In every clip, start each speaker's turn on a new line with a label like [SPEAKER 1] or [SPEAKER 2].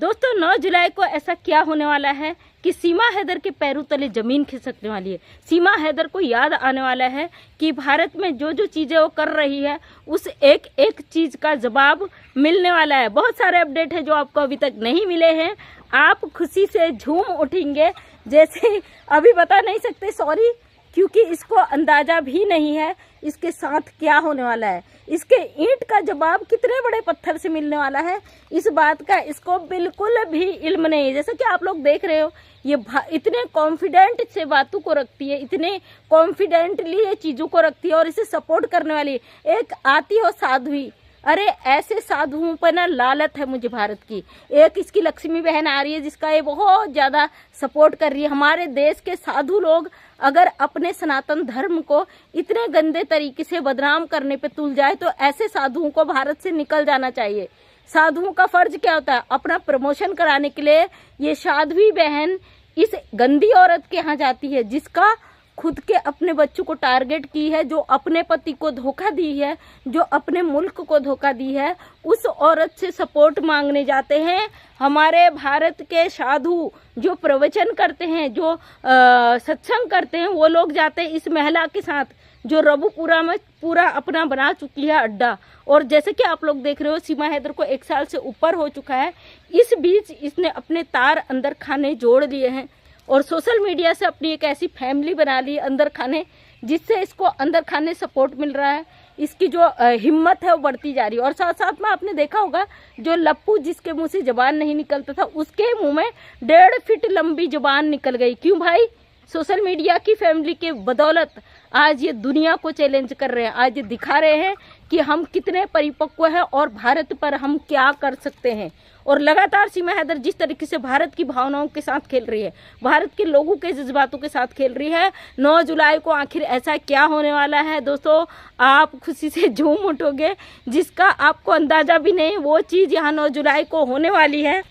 [SPEAKER 1] दोस्तों 9 जुलाई को ऐसा क्या होने वाला है कि सीमा हैदर के पैरों तले जमीन खिसकने वाली है। सीमा हैदर को याद आने वाला है कि भारत में जो जो चीज़ें वो कर रही है उस एक एक चीज़ का जवाब मिलने वाला है। बहुत सारे अपडेट है जो आपको अभी तक नहीं मिले हैं। आप खुशी से झूम उठेंगे, जैसे अभी बता नहीं सकते, सॉरी, क्योंकि इसको अंदाजा भी नहीं है इसके साथ क्या होने वाला है। इसके ईंट का जवाब कितने बड़े पत्थर से मिलने वाला है, इस बात का इसको बिल्कुल भी इल्म नहीं है। जैसा कि आप लोग देख रहे हो, ये इतने कॉन्फिडेंट से बातों को रखती है, इतने कॉन्फिडेंटली ये चीज़ों को रखती है और इसे सपोर्ट करने वाली एक आती हो साध्वी। अरे ऐसे साधुओं पर ना लालत है मुझे भारत की। एक इसकी लक्ष्मी बहन आ रही है जिसका ये बहुत ज़्यादा सपोर्ट कर रही है। हमारे देश के साधु लोग अगर अपने सनातन धर्म को इतने गंदे तरीके से बदनाम करने पे तुल जाए तो ऐसे साधुओं को भारत से निकल जाना चाहिए। साधुओं का फर्ज क्या होता है? अपना प्रमोशन कराने के लिए ये साध्वी बहन इस गंदी औरत के यहाँ जाती है जिसका खुद के अपने बच्चों को टारगेट की है, जो अपने पति को धोखा दी है, जो अपने मुल्क को धोखा दी है, उस औरत से सपोर्ट मांगने जाते हैं हमारे भारत के साधु जो प्रवचन करते हैं, जो सत्संग करते हैं। वो लोग जाते हैं इस महिला के साथ जो रबुपुरा में पूरा अपना बना चुकी है अड्डा। और जैसे कि आप लोग देख रहे हो, सीमा हैदर को 1 साल से ऊपर हो चुका है। इस बीच इसने अपने तार अंदर खाने जोड़ लिए हैं और सोशल मीडिया से अपनी एक ऐसी फैमिली बना ली अंदर खाने, जिससे इसको अंदर खाने सपोर्ट मिल रहा है। इसकी जो हिम्मत है वो बढ़ती जा रही है। और साथ साथ में आपने देखा होगा जो लप्पू जिसके मुंह से जबान नहीं निकलता था, उसके मुंह में 1.5 फीट लंबी जबान निकल गई। क्यों भाई? सोशल मीडिया की फैमिली के बदौलत आज ये दुनिया को चैलेंज कर रहे हैं। आज ये दिखा रहे हैं कि हम कितने परिपक्व हैं और भारत पर हम क्या कर सकते हैं। और लगातार सीमा हैदर जिस तरीके से भारत की भावनाओं के साथ खेल रही है, भारत के लोगों के जज्बातों के साथ खेल रही है, 9 जुलाई को आखिर ऐसा क्या होने वाला है दोस्तों, आप खुशी से झूम उठोगे जिसका आपको अंदाजा भी नहीं। वो चीज़ यहाँ 9 जुलाई को होने वाली है,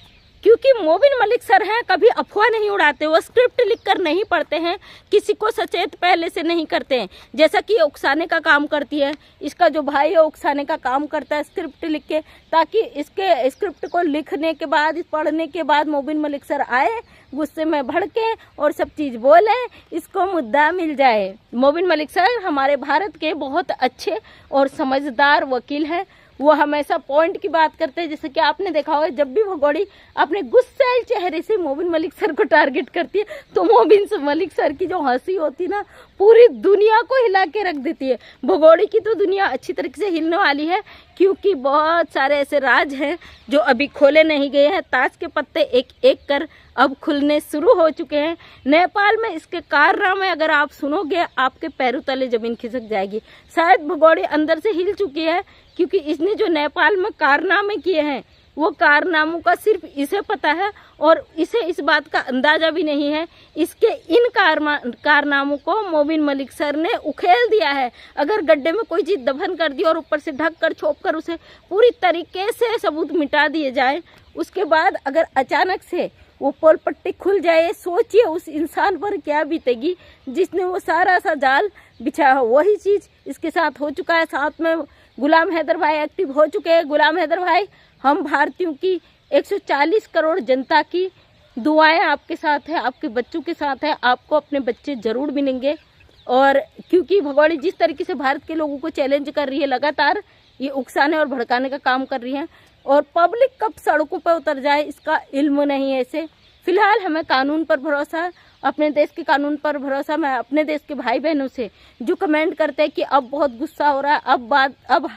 [SPEAKER 1] क्योंकि मोबिन मलिक सर हैं, कभी अफवाह नहीं उड़ाते। वो स्क्रिप्ट लिखकर नहीं पढ़ते हैं, किसी को सचेत पहले से नहीं करते हैं। जैसा कि उकसाने का काम करती है, इसका जो भाई है उकसाने का काम करता है स्क्रिप्ट लिख के, ताकि इसके स्क्रिप्ट को लिखने के बाद, पढ़ने के बाद मोबिन मलिक सर आए, गुस्से में भड़के और सब चीज़ बोले, इसको मुद्दा मिल जाए। मोबिन मलिक सर हमारे भारत के बहुत अच्छे और समझदार वकील हैं। वो हमेशा पॉइंट की बात करते हैं। जैसे कि आपने देखा होगा, जब भी भगोड़ी अपने गुस्सैल चेहरे से मोबिन मलिक सर को टारगेट करती है तो मोबिन मलिक सर की जो हंसी होती है ना, पूरी दुनिया को हिला के रख देती है। भगोड़ी की तो दुनिया अच्छी तरीके से हिलने वाली है, क्योंकि बहुत सारे ऐसे राज हैं जो अभी खोले नहीं गए हैं। ताश के पत्ते एक एक कर अब खुलने शुरू हो चुके हैं। नेपाल में इसके कारनामे अगर आप सुनोगे, आपके पैरों तले जमीन खिसक जाएगी। शायद भगोड़ी अंदर से हिल चुकी है, क्योंकि इसने जो नेपाल में कारनामे किए हैं वो कारनामों का सिर्फ इसे पता है और इसे इस बात का अंदाजा भी नहीं है। इसके इन कारनामों को मोबिन मलिक सर ने उखेल दिया है। अगर गड्ढे में कोई चीज़ दफन कर दी और ऊपर से ढक कर छोप कर उसे पूरी तरीके से सबूत मिटा दिए जाए, उसके बाद अगर अचानक से वो पोल पट्टी खुल जाए, सोचिए उस इंसान पर क्या बीतेगी जिसने वो सारा सा जाल बिछाया हो। वही चीज़ इसके साथ हो चुका है। साथ में गुलाम हैदर भाई एक्टिव हो चुके हैं। गुलाम हैदर भाई, हम भारतीयों की 140 करोड़ जनता की दुआएं आपके साथ है, आपके बच्चों के साथ है। आपको अपने बच्चे जरूर मिलेंगे। और क्योंकि भगोड़ी जिस तरीके से भारत के लोगों को चैलेंज कर रही है, लगातार ये उकसाने और भड़काने का काम कर रही है, और पब्लिक कब सड़कों पर उतर जाए इसका इल्म नहीं है इसे। फिलहाल हमें कानून पर भरोसा है, अपने देश के कानून पर भरोसा। मैं अपने देश के भाई बहनों से जो कमेंट करते हैं कि अब बहुत गुस्सा हो रहा है, अब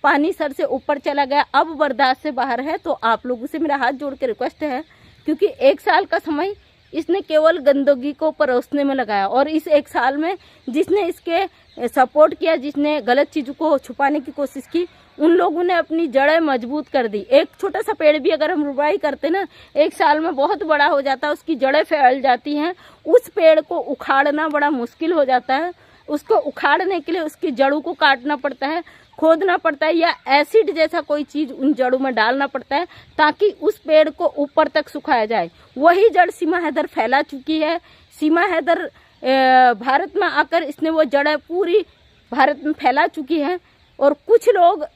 [SPEAKER 1] पानी सर से ऊपर चला गया, अब बर्दाश्त से बाहर है, तो आप लोगों से मेरा हाथ जोड़ के रिक्वेस्ट है, क्योंकि 1 साल का समय इसने केवल गंदगी को परोसने में लगाया। और इस 1 साल में जिसने इसके सपोर्ट किया, जिसने गलत चीज़ों को छुपाने की कोशिश की, उन लोगों ने अपनी जड़ें मजबूत कर दी। एक छोटा सा पेड़ भी अगर हम रुपाई करते ना, 1 साल में बहुत बड़ा हो जाता है, उसकी जड़ें फैल जाती हैं। उस पेड़ को उखाड़ना बड़ा मुश्किल हो जाता है। उसको उखाड़ने के लिए उसकी जड़ों को काटना पड़ता है, खोदना पड़ता है, या एसिड जैसा कोई चीज़ उन जड़ों में डालना पड़ता है ताकि उस पेड़ को ऊपर तक सुखाया जाए। वही जड़ सीमा हैदर फैला चुकी है। सीमा हैदर भारत में आकर इसने वो जड़ें पूरी भारत में फैला चुकी हैं। और कुछ लोग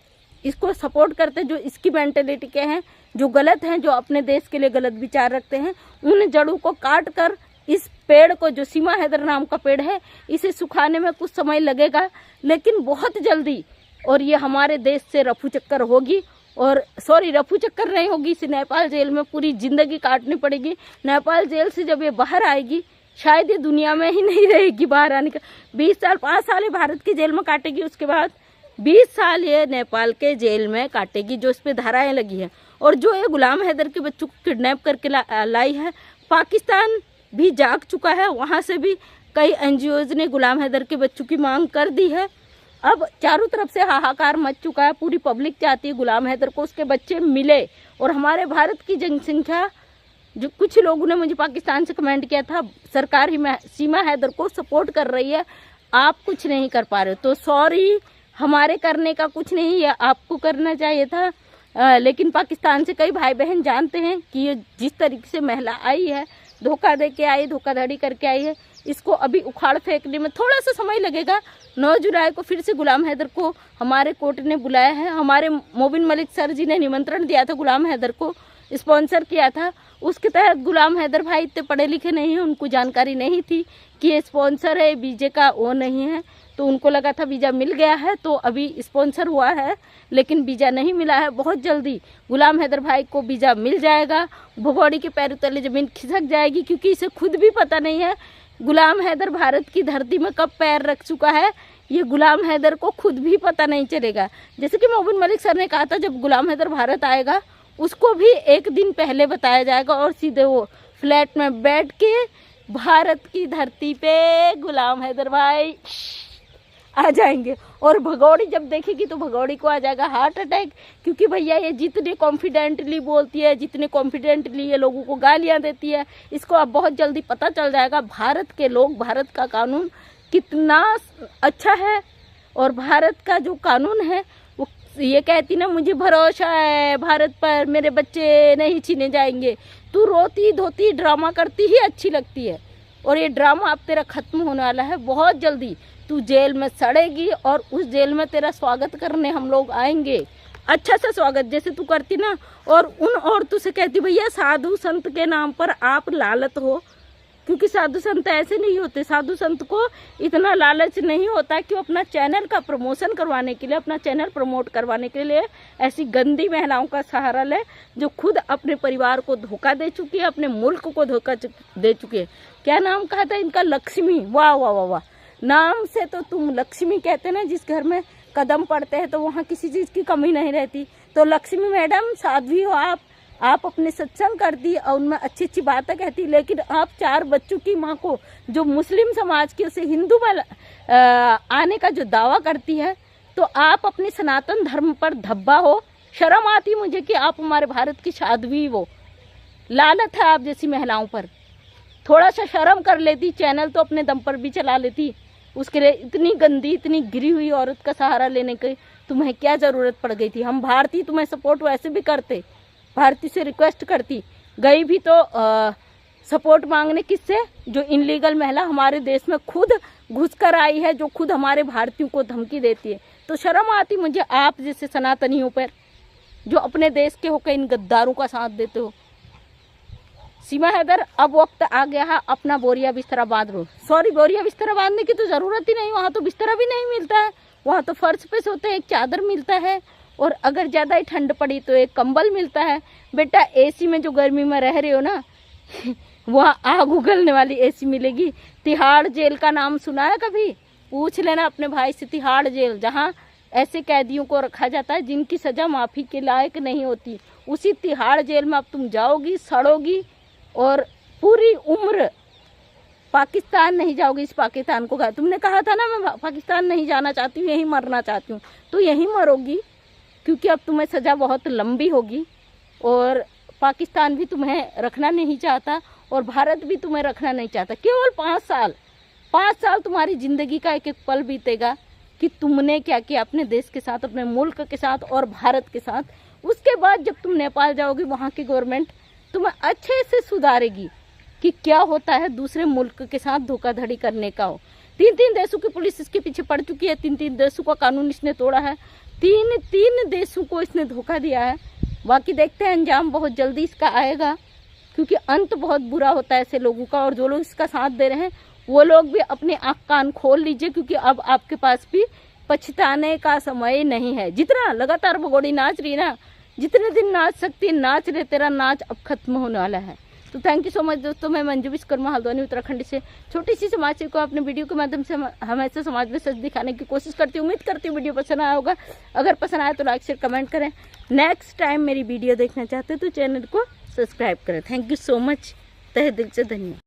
[SPEAKER 1] इसको सपोर्ट करते जो इसकी मेंटेलिटी के हैं, जो गलत हैं, जो अपने देश के लिए गलत विचार रखते हैं, उन जड़ों को काट कर इस पेड़ को, जो सीमा हैदर नाम का पेड़ है, इसे सुखाने में कुछ समय लगेगा, लेकिन बहुत जल्दी, और ये हमारे देश से रफू चक्कर होगी। और सॉरी, रफू चक्कर नहीं होगी, इसे नेपाल जेल में पूरी जिंदगी काटनी पड़ेगी। नेपाल जेल से जब ये बाहर आएगी, शायद ये दुनिया में ही नहीं रहेगी बाहर आने का। 20 साल, 5 साल ये भारत की जेल में काटेगी, उसके बाद 20 साल ये नेपाल के जेल में काटेगी, जो इस पे धाराएं लगी है। और जो ये गुलाम हैदर के बच्चों को किडनैप करके लाई है, पाकिस्तान भी जाग चुका है, वहाँ से भी कई NGOs ने गुलाम हैदर के बच्चों की मांग कर दी है। अब चारों तरफ से हाहाकार मच चुका है, पूरी पब्लिक चाहती है गुलाम हैदर को उसके बच्चे मिले। और हमारे भारत की जनसंख्या, जो कुछ लोगों ने मुझे पाकिस्तान से कमेंट किया था, सरकार ही सीमा हैदर को सपोर्ट कर रही है, आप कुछ नहीं कर पा रहे, तो सॉरी, हमारे करने का कुछ नहीं है, आपको करना चाहिए था। लेकिन पाकिस्तान से कई भाई बहन जानते हैं कि ये जिस तरीके से महिला आई है, धोखा दे के आई, धोखाधड़ी करके आई है, इसको अभी उखाड़ फेंकने में थोड़ा सा समय लगेगा। 9 जुलाई को फिर से गुलाम हैदर को हमारे कोर्ट ने बुलाया है। हमारे मोबिन मलिक सर जी ने निमंत्रण दिया था, गुलाम हैदर को स्पॉन्सर किया था। उसके तहत गुलाम हैदर भाई इतने पढ़े लिखे नहीं हैं, उनको जानकारी नहीं थी कि ये स्पॉन्सर है, वीजे का वो नहीं है, तो उनको लगा था वीज़ा मिल गया है, तो अभी स्पॉन्सर हुआ है, लेकिन वीज़ा नहीं मिला है। बहुत जल्दी गुलाम हैदर भाई को वीज़ा मिल जाएगा, भगोड़ी के पैरों तले ज़मीन खिसक जाएगी, क्योंकि इसे खुद भी पता नहीं है गुलाम हैदर भारत की धरती में कब पैर रख चुका है। ये गुलाम हैदर को खुद भी पता नहीं चलेगा। जैसे कि मोबिन मलिक सर ने कहा था, जब गुलाम हैदर भारत आएगा उसको भी एक दिन पहले बताया जाएगा, और सीधे वो फ्लैट में बैठ के भारत की धरती पे गुलाम हैदर भाई आ जाएंगे। और भगोड़ी जब देखेगी तो भगोड़ी को आ जाएगा हार्ट अटैक, क्योंकि भैया ये जितने कॉन्फिडेंटली बोलती है, जितने कॉन्फिडेंटली ये लोगों को गालियां देती है, इसको अब बहुत जल्दी पता चल जाएगा भारत के लोग, भारत का कानून कितना अच्छा है। और भारत का जो कानून है वो ये कहती ना, मुझे भरोसा है भारत पर, मेरे बच्चे नहीं छीने जाएंगे। तू रोती धोती ड्रामा करती ही अच्छी लगती है, और ये ड्रामा अब तेरा खत्म होने वाला है बहुत जल्दी। तू जेल में सड़ेगी, और उस जेल में तेरा स्वागत करने हम लोग आएंगे, अच्छा सा स्वागत जैसे तू करती ना। और उन औरतों से कहती, भैया साधु संत के नाम पर आप लालच हो, क्योंकि साधु संत ऐसे नहीं होते। साधु संत को इतना लालच नहीं होता कि वो अपना चैनल का प्रमोशन करवाने के लिए, अपना चैनल प्रमोट करवाने के लिए ऐसी गंदी महिलाओं का सहारा ले, जो खुद अपने परिवार को धोखा दे चुकी है, अपने मुल्क को धोखा दे चुकी है। क्या नाम कहा था इनका? लक्ष्मी। वाह वाह वाह वाह, नाम से तो तुम लक्ष्मी कहते ना, जिस घर में कदम पड़ते हैं तो वहाँ किसी चीज़ की कमी नहीं रहती। तो लक्ष्मी मैडम साध्वी हो आप अपने सत्संग करती और उनमें अच्छी अच्छी बातें कहती, लेकिन आप 4 बच्चों की माँ को, जो मुस्लिम समाज के, उसे हिंदू में आने का जो दावा करती है, तो आप अपने सनातन धर्म पर धब्बा हो। शर्म आती मुझे कि आप हमारे भारत की साध्वी हो। लानत है आप जैसी महिलाओं पर। थोड़ा सा शर्म कर लेती, चैनल तो अपने दम पर भी चला लेती। उसके लिए इतनी गंदी, इतनी गिरी हुई औरत का सहारा लेने की तुम्हें क्या ज़रूरत पड़ गई थी? हम भारतीय तुम्हें सपोर्ट वैसे भी करते, भारतीय से रिक्वेस्ट करती, गई भी तो सपोर्ट मांगने किससे? जो इनलीगल महिला हमारे देश में खुद घुसकर आई है, जो खुद हमारे भारतीयों को धमकी देती है। तो शर्म आती मुझे आप जैसे सनातनियों पर, जो अपने देश के होकर इन गद्दारों का साथ देते हो। सीमा हैदर, अब वक्त आ गया है, अपना बोरिया बिस्तरा बांध लो। सॉरी, बोरिया बिस्तरा बांधने की तो ज़रूरत ही नहीं, वहाँ तो बिस्तरा भी नहीं मिलता है, वहाँ तो फर्श पे सोते हैं, एक चादर मिलता है, और अगर ज़्यादा ही ठंड पड़ी तो एक कंबल मिलता है। बेटा एसी में जो गर्मी में रह रहे हो ना, वहाँ आग उगलने वाली एसी मिलेगी। तिहाड़ जेल का नाम सुना है कभी? पूछ लेना अपने भाई से। तिहाड़ जेल, जहाँ ऐसे कैदियों को रखा जाता है जिनकी सज़ा माफ़ी के लायक नहीं होती, उसी तिहाड़ जेल में अब तुम जाओगी, सड़ोगी, और पूरी उम्र पाकिस्तान नहीं जाओगी। इस पाकिस्तान को तुमने कहा था ना, मैं पाकिस्तान नहीं जाना चाहती हूँ, यहीं मरना चाहती हूँ, तो यहीं मरोगी, क्योंकि अब तुम्हें सज़ा बहुत लंबी होगी। और पाकिस्तान भी तुम्हें रखना नहीं चाहता, और भारत भी तुम्हें रखना नहीं चाहता। केवल 5 साल तुम्हारी ज़िंदगी का एक एक पल बीतेगा कि तुमने क्या किया अपने देश के साथ, अपने मुल्क के साथ और भारत के साथ। उसके बाद जब तुम नेपाल जाओगी, वहाँ की गवर्नमेंट तुम्हें अच्छे से सुधारेगी कि क्या होता है दूसरे मुल्क के साथ धोखाधड़ी करने का हो। 3 देशों की पुलिस इसके पीछे पड़ चुकी है, 3 देशों का कानून इसने तोड़ा है, 3 देशों को इसने धोखा दिया है। बाकी देखते हैं अंजाम बहुत जल्दी इसका आएगा, क्योंकि अंत बहुत बुरा होता है ऐसे लोगों का। और जो लोग इसका साथ दे रहे हैं वो लोग भी अपने आँख कान खोल लीजिए, क्योंकि अब आपके पास भी पछताने का समय नहीं है। जितना लगातार भगोड़ी नाच रही ना, जितने दिन नाच सकती नाच रहे, तेरा नाच अब खत्म होने वाला है। तो थैंक यू सो मच दोस्तों। मैं मंजू विश्वकर्मा हल्द्वानी उत्तराखंड से छोटी सी समाज सेविका अपने वीडियो के माध्यम से हमेशा समाज में सच दिखाने की कोशिश करती हूँ। उम्मीद करती हूँ वीडियो पसंद आया होगा। अगर पसंद आया तो लाइक शेयर कमेंट करें। नेक्स्ट टाइम मेरी वीडियो देखना चाहते हैं तो चैनल को सब्सक्राइब करें। थैंक यू सो मच, तहे दिल से धन्यवाद।